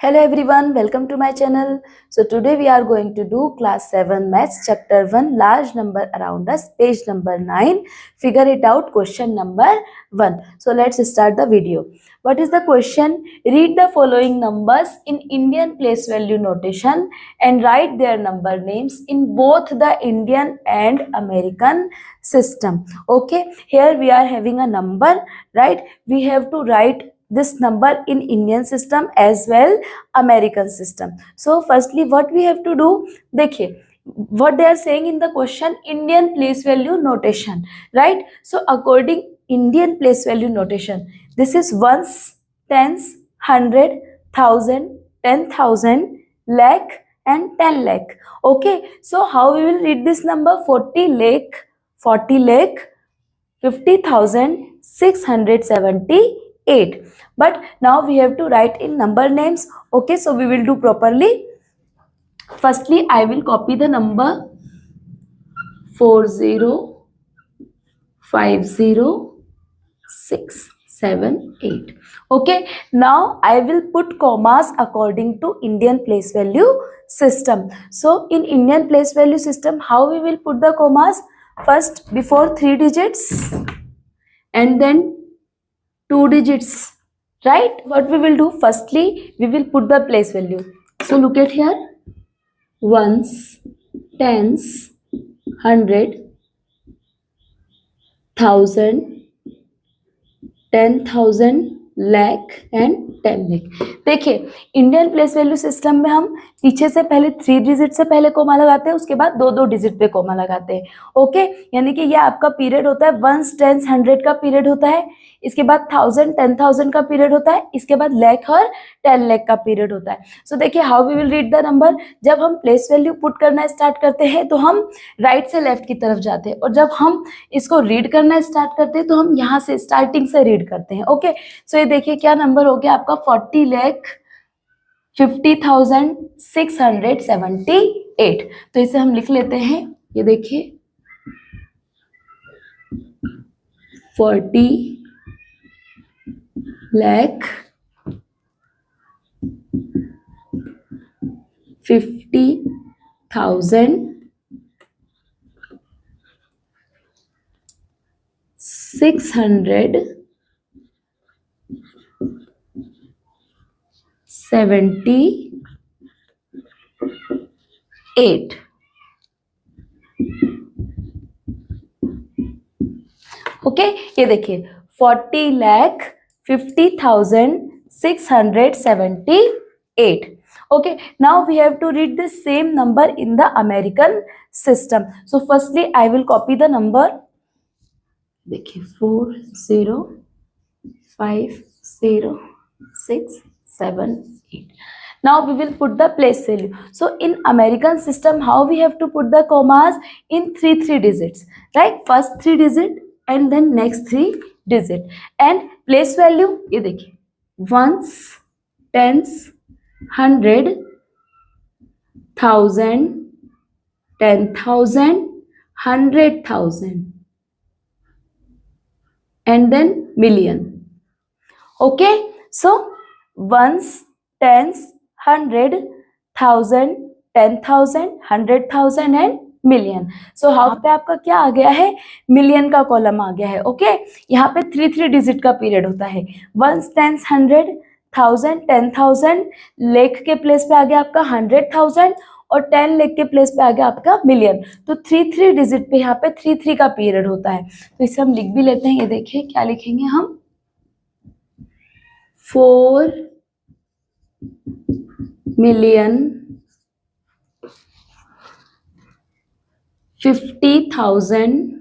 Hello everyone, welcome to my channel. So today we are going to do class 7 maths chapter 1 large number around us, page number 9. Figure it out, question number 1. So let's start the video. What is the question? Read the following numbers in Indian place value notation and write their number names in both the Indian and American system. Okay, here we are having a number, right? We have to write this number in Indian system as well American system. So firstly what we have to do, देखिए what they are saying in the question, Indian place value notation, right? So according Indian place value notation, this is ones, tens, hundred, thousand, 10,000, lakh and 10 lakh. Okay, so how we will read this number? 40 lakh, 40 lakh, 50,678. But now we have to write in number names. Okay, so we will do properly. Firstly, I will copy the number 4050678. Okay, now I will put commas according to Indian place value system. So in Indian place value system, how we will put the commas? First before 3 digits and then 2 digits, right? What we will do? Firstly we will put the place value. So look at here, ones, tens, hundred, thousand, 10,000, lakh and 10 lakh. देखिए Indian place value system में हम पीछे से पहले 3 digit से पहले coma लगाते हैं, उसके बाद 2-2 डिजिट पे कोमा लगाते हैं. ओके, यानी कि ये आपका पीरियड होता है वंस, टेंस, हंड्रेड का पीरियड होता है, इसके बाद 1000, 10,000 का पीरियड होता है, इसके बाद लैख और 10 लाख का पीरियड होता है. सो देखिए how we will read the number. जब हम प्लेस वैल्यू पुट करना स्टार्ट करते हैं तो हम राइट से लेफ्ट की तरफ जाते हैं, और जब हम इसको रीड करना स्टार्ट करते हैं तो हम यहाँ से स्टार्टिंग से रीड करते हैं. ओके, सो ये देखिए क्या नंबर हो गया आपका 40,50,678. तो इसे हम लिख लेते हैं. ये देखिए 40 lakh 50,678. ओके, ये देखिए 40,50,678. Okay, now we have to read the same number in the American system. So firstly I will copy the number. देखिए 4050678. Now we will put the place value. So in American system, how we have to put the commas? In 3 digits, right? First 3 digit and then next 3 digit. And place value, ये देखिए ones, tens, hundred, thousand, 10,000, 100,000 and then million. Okay, so ones, tens, 100, 1000, 10,000, 100,000 and million. सो यहाँ पे आपका क्या आ गया है? Million का column आ गया है. ओके, यहाँ पे 3 डिजिट का पीरियड होता है. वंस, टेंस, 100, 1000, 10,000, लेख के प्लेस पे आ गया आपका 100,000 और 10 लाख के प्लेस पे आ गया आपका मिलियन. तो 3 डिजिट पे यहाँ पे 3 का पीरियड होता है. तो इसे हम लिख भी लेते हैं. ये देखिए क्या लिखेंगे हम, 4 million 50,000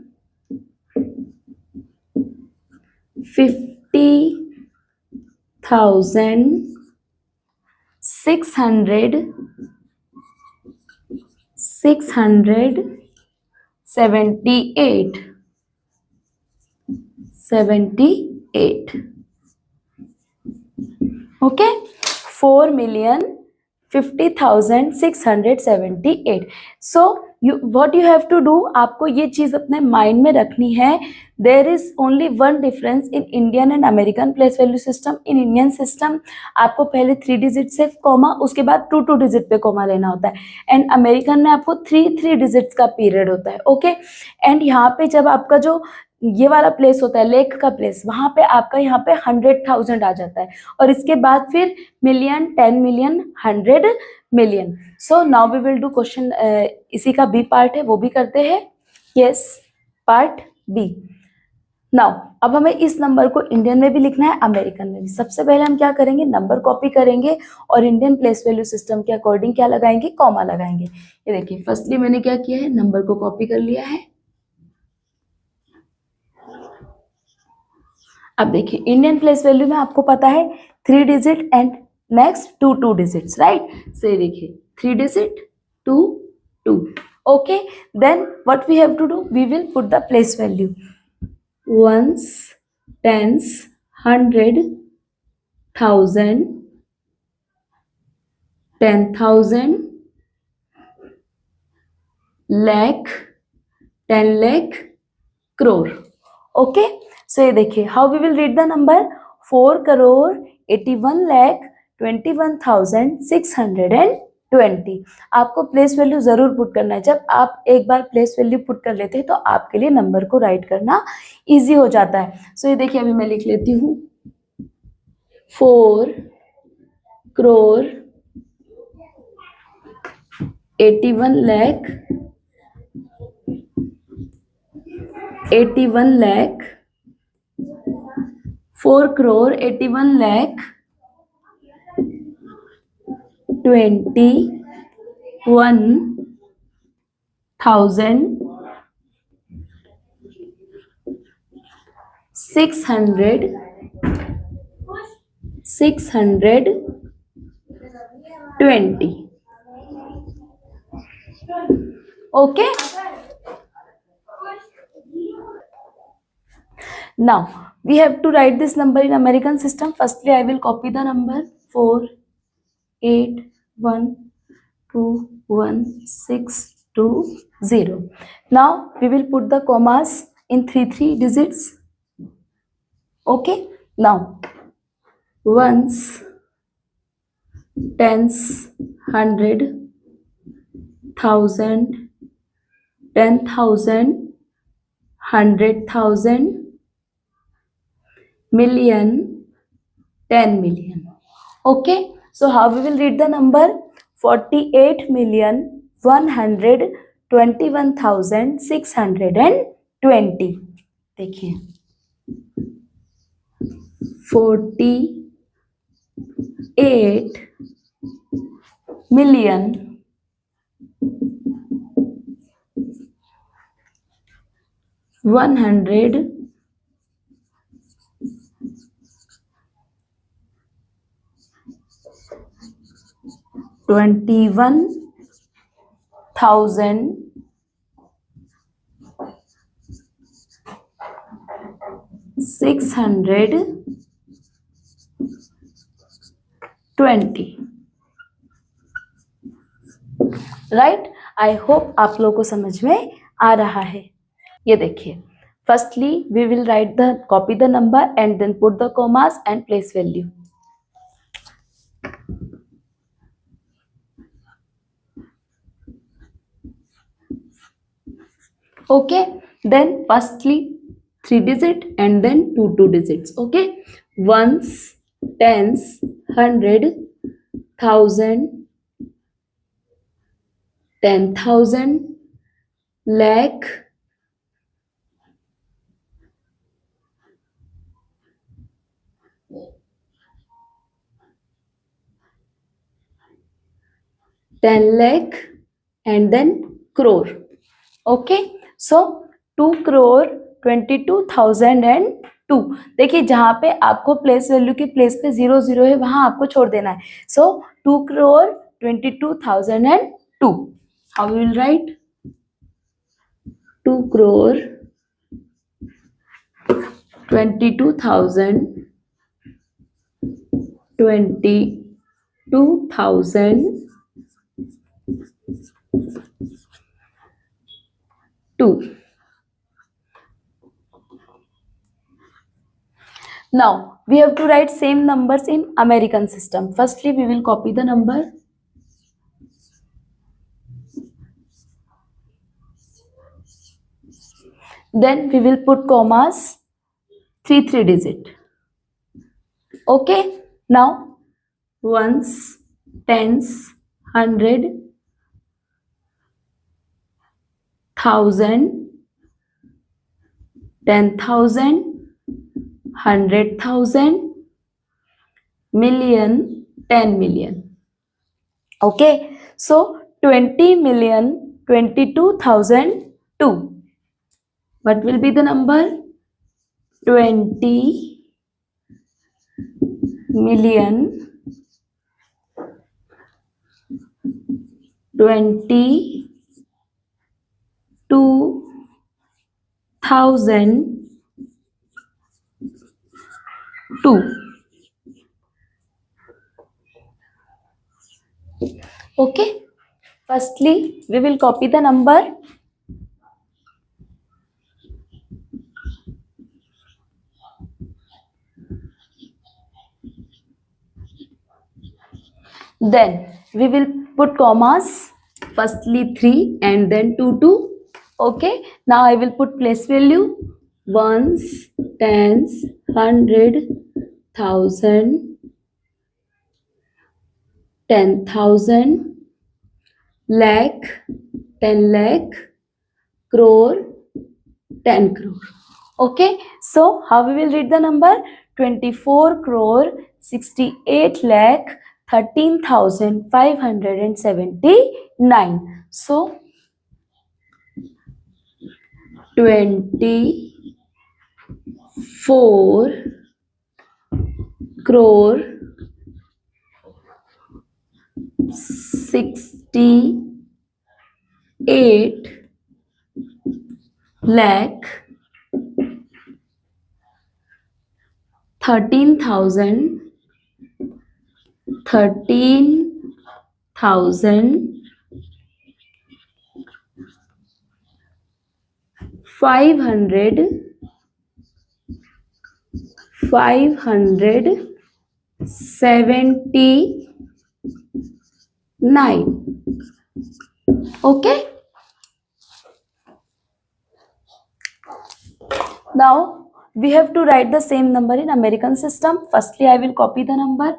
678. Okay, 4,50,678. So what you have to do, आपको ये चीज अपने माइंड में रखनी है. There is only one difference in Indian and American place value system. In Indian system आपको पहले 3 डिजिट से कॉमा, उसके बाद 2 डिजिट पे कॉमा लेना होता है. एंड अमेरिकन में आपको 3 डिजिट्स का पीरियड होता है. ओके. एंड यहाँ पे जब आपका जो ये वाला प्लेस होता है, लेख का प्लेस, वहां पे आपका यहाँ पे 100,000 आ जाता है. और इसके बाद फिर million, 10 million, 100 million. So now we will do question, इसी का बी पार्ट है, वो भी करते हैं. Yes, part B. नाउ अब हमें इस नंबर को इंडियन में भी लिखना है, अमेरिकन में भी. सबसे पहले हम क्या करेंगे, नंबर कॉपी करेंगे और इंडियन प्लेस वैल्यू सिस्टम के अकॉर्डिंग क्या लगाएंगे, कॉमा लगाएंगे. ये देखिए, फर्स्टली मैंने क्या किया है, नंबर को कॉपी कर लिया है. अब देखिए, इंडियन प्लेस वैल्यू में आपको पता है 3 digit and next 2 digits, right. So ये देखिए, 3 digit 2 2. Okay. Then what we have to do, we will put the place value. ones, tens, 100, 1000, 10,000, lakh, 10 lakh, crore. Okay. So ये देखिए, how we will read the number, 4,81,21,620. आपको place value जरूर put करना है. जब आप एक बार प्लेस वैल्यू पुट कर लेते हैं तो आपके लिए नंबर को राइट करना इजी हो जाता है. सो ये देखिए, अभी मैं लिख लेती हूँ 4,81,620. Okay. Now we have to write this number in American system. Firstly, I will copy the number 4,81,2,1,6,2,0. Now we will put the commas in 3 digits. Okay. Now ones, tens, 100, 1000, 10,000, 100,000, million, 10 million. Okay. So how we will read the number, 48,121,620. देखिए, 48 million 121,620. Right. I hope आप लोगों को समझ में आ रहा है. ये देखिए, firstly we will write the, copy the number and then put the commas and place value. Okay. Then firstly 3 digit and then 2 digits. Okay. Ones, tens, 100, 1000, 10,000, lakh, 10 lakh and then crore. Okay. So 2,22,002. देखिए, जहां पे आपको place value के place पे 0 है, वहां आपको छोड़ देना है. So 2,22,002. How we will write, 2,22,000 2. Now we have to write same numbers in American system. Firstly, we will copy the number. Then we will put commas, 3 digit. Okay. Now ones, tens, 100, 1000, 10,000, 100,000, million, 10 million. Okay, so 20 million, 22,002. What will be the number? 20 million, 22,002. Okay, firstly we will copy the number. Then we will put commas, firstly 3 and then 2. Okay, now I will put place value, ones, tens, 100, 1000, 10,000, lakh, 10 lakh, crore, 10 crore. Okay, so how we will read the number? 24 crore 68 lakh 13,579. So 24 crore 68 lakh 579. Okay, now we have to write the same number in American system. Firstly, I will copy the number.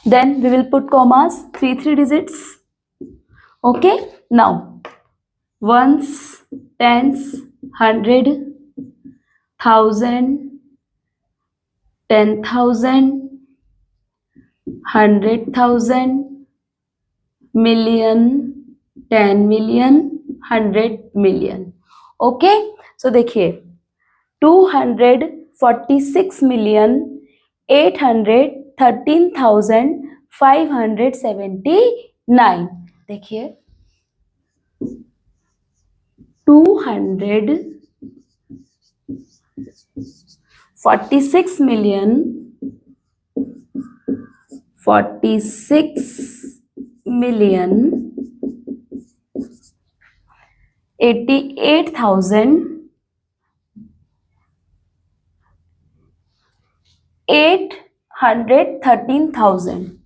Then we will put commas, 3 digits. Okay, now ones, tens, 100, 1000, 10,000, 100,000, million, 10 million, 100 million. Okay, so देखिए 246,813,579. देखिए 246 million 88,000 813,000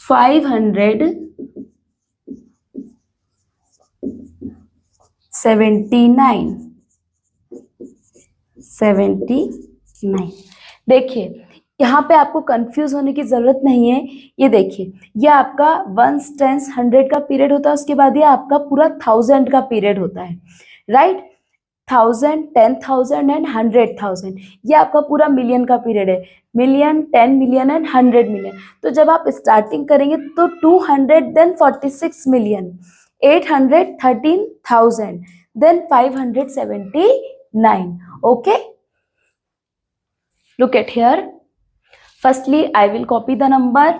579. देखिए यहाँ पे आपको confuse होने की जरूरत नहीं है. ये देखिए ये आपका वंस, टेंस, 100 का पीरियड होता है, उसके बाद ये आपका पूरा 1000 का पीरियड होता है, राइट. 1000, 10,000 एंड 100,000 ये आपका पूरा मिलियन का पीरियड है. Million, 10 million and 100 million. तो जब आप स्टार्टिंग करेंगे तो 200, then 46 million, 813,000, then 579. Okay, Look at here. Firstly, I will copy the number.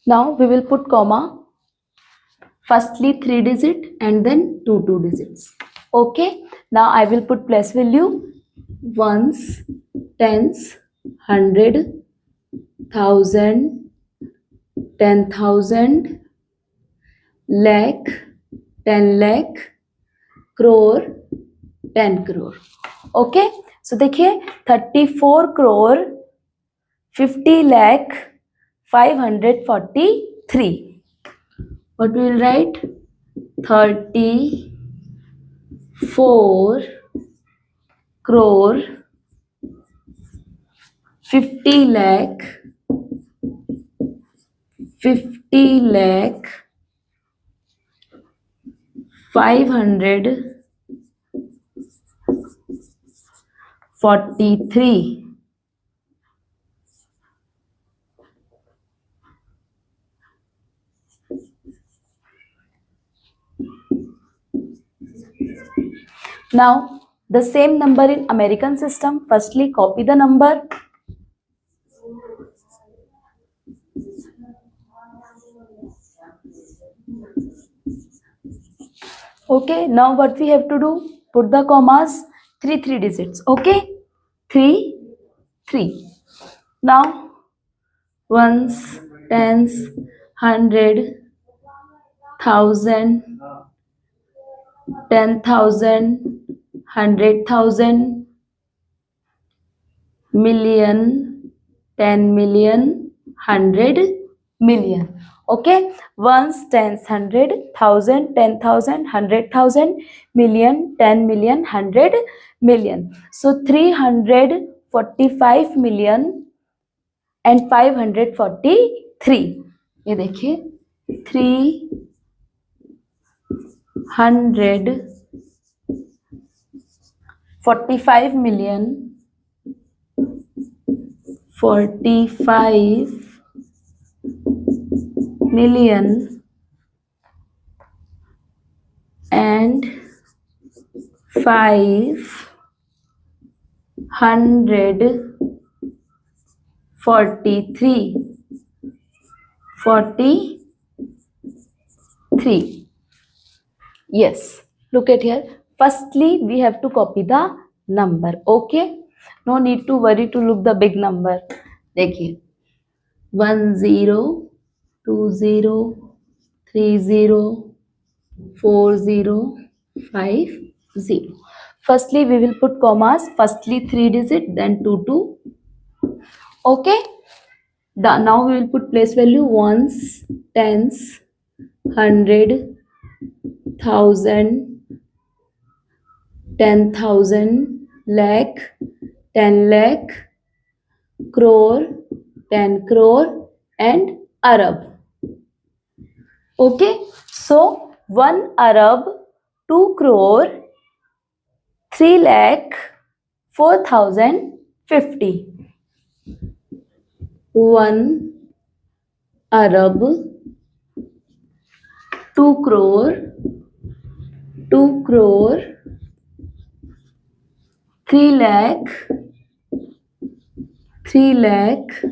Now we will put comma. Firstly 3 digit and then 2 digits. Okay. Now I will put place value. Ones, tens, 100, 1000, 10,000, lakh, 10 lakh, crore, 10 crore. Okay. So देखिए 34 crore 50 lakh 543. What we will write? 34 crore 50 lakh 543. Now the same number in American system. Firstly copy the number. Okay, now what we have to do? Put the commas, 3 digits. Okay, 3 3. Now ones, tens, 100, 1000, 10,000, 100,000, million, 10 million, 100 million. Okay, ones, tens, 100, 1000, 10,000, 100,000, million, 10 million, 100 million. So 345 million and 543. ये देखिए 345 million 45 million and 543. Yes, look at here. Firstly, we have to copy the number. Okay, no need to worry to look the big number. देखिए 10, 20, 30, 40, 50. Firstly, we will put commas. Firstly 3 digit, then 2. Okay. Now we will put place value. Ones, tens, 100, 1000, 10,000, lakh, 10 lakh, crore, 10 crore, and Arab. Okay, so 1 Arab, 2 crore, 3 lakh, 4,050. 1 Arab, 2 crore, 3 lakh,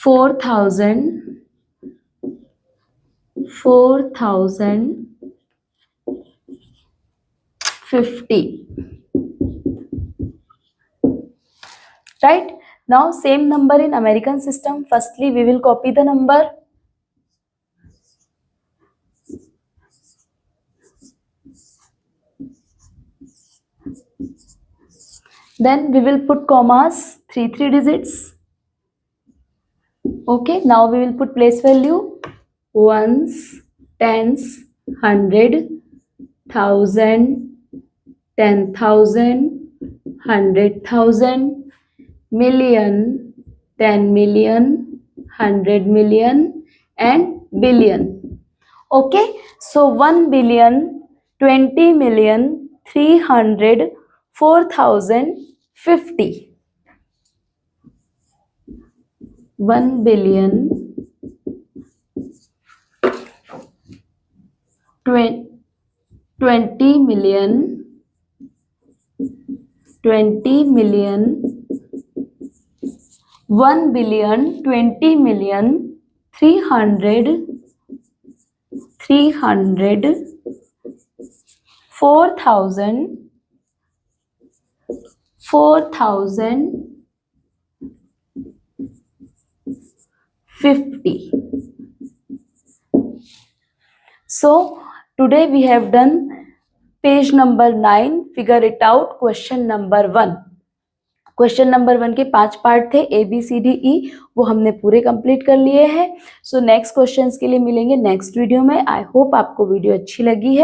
4,050. Right? Now same number in American system. Firstly, we will copy the number. Then we will put commas, 3 digits. Okay, now we will put place value. Ones, tens, 100, 1000, 10,000, 100,000, million, 10 million, 100 million, and billion. Okay, so 1 billion, 20 million, 300, 4,050. 1 billion 20 million 1 billion 20 million 300 4,050. So today we have done page number 9. Figure it out. Question number 1. Question number 1 के 5 part थे ABCDE, वो हमने पूरे complete कर लिए हैं. So next questions के लिए मिलेंगे नेक्स्ट वीडियो में. आई होप आपको वीडियो अच्छी लगी है.